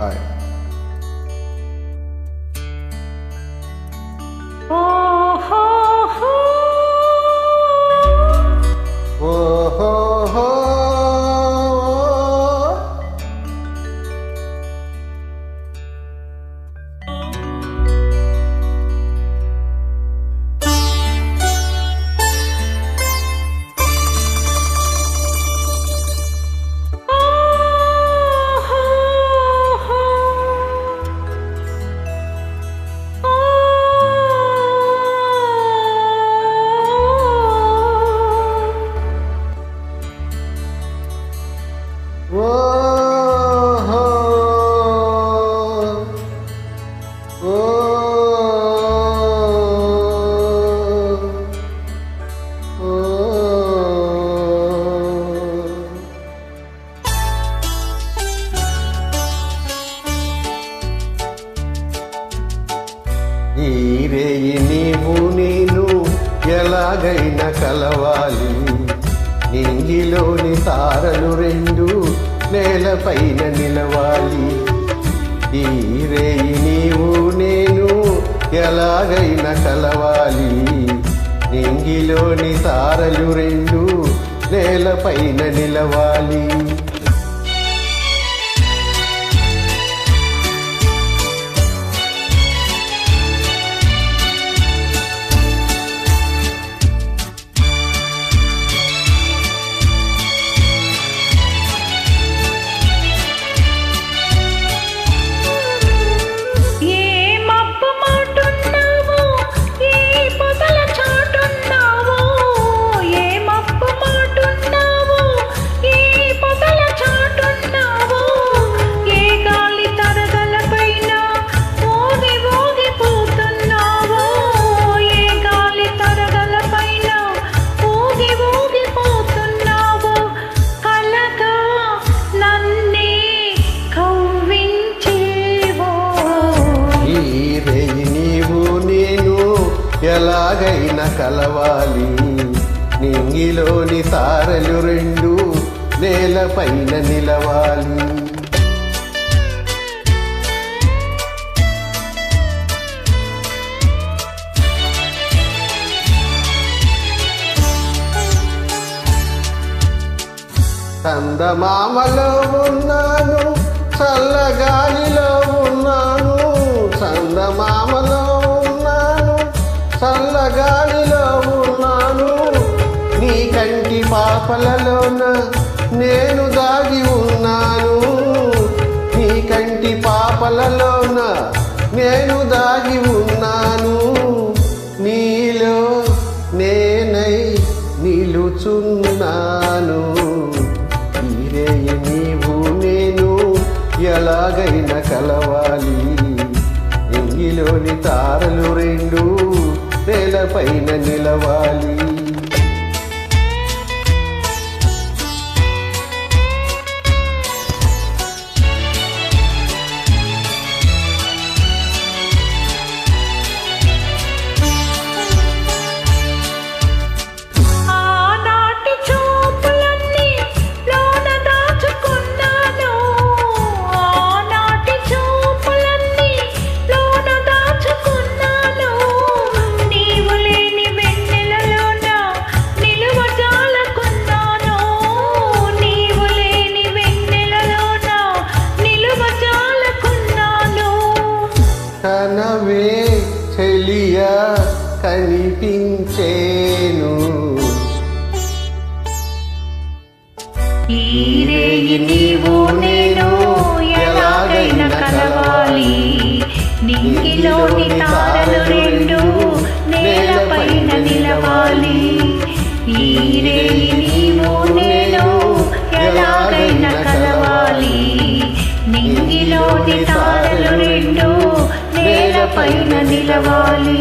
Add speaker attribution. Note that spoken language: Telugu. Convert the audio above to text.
Speaker 1: హాయ్.
Speaker 2: ఈ రేయి నీవు నేను ఎలాగైనా కలవాలి, నింగిలోని తారలు రెండు నేలపైన నిలవాలి. ఈ రేయి నీవు నేను ఎలాగైనా కలవాలి, నింగిలోని తారలు రెండు నేలపైన నిలవాలి. ఎలాగైనా కలవాలి, నింగిలోని తారలు రెండు నేలపైన నిలవాలి. చందమామలో ఉన్నాను, చల్లగాలిలో ఉన్నాను, చందమామలో చల్లగాలిలో ఉన్నాను, నీ కంటి పాపలలోన నేను దాగి ఉన్నాను, నీ కంటి పాపలలోన నేను దాగి ఉన్నాను, నీలో నేనై నిలుచున్నాను. ఈ రేయి నీవు నేను ఎలాగైనా కలవాలి, నింగిలోని తారలు రెండు నేలపైన నిలవాలి. కనవే చెలియా కనిపించేను,
Speaker 3: ఈ రేయి నీవు నేను ఎలాగైనా కలవాలి, నింగిలోని తారలు రెండు నేలపైన నిలవాలి. ఈ రేయి నీవు నేను ఎలాగైనా కలవాలి, నింగిలోని తారలు రెండు నేలపైన నిలవాలి.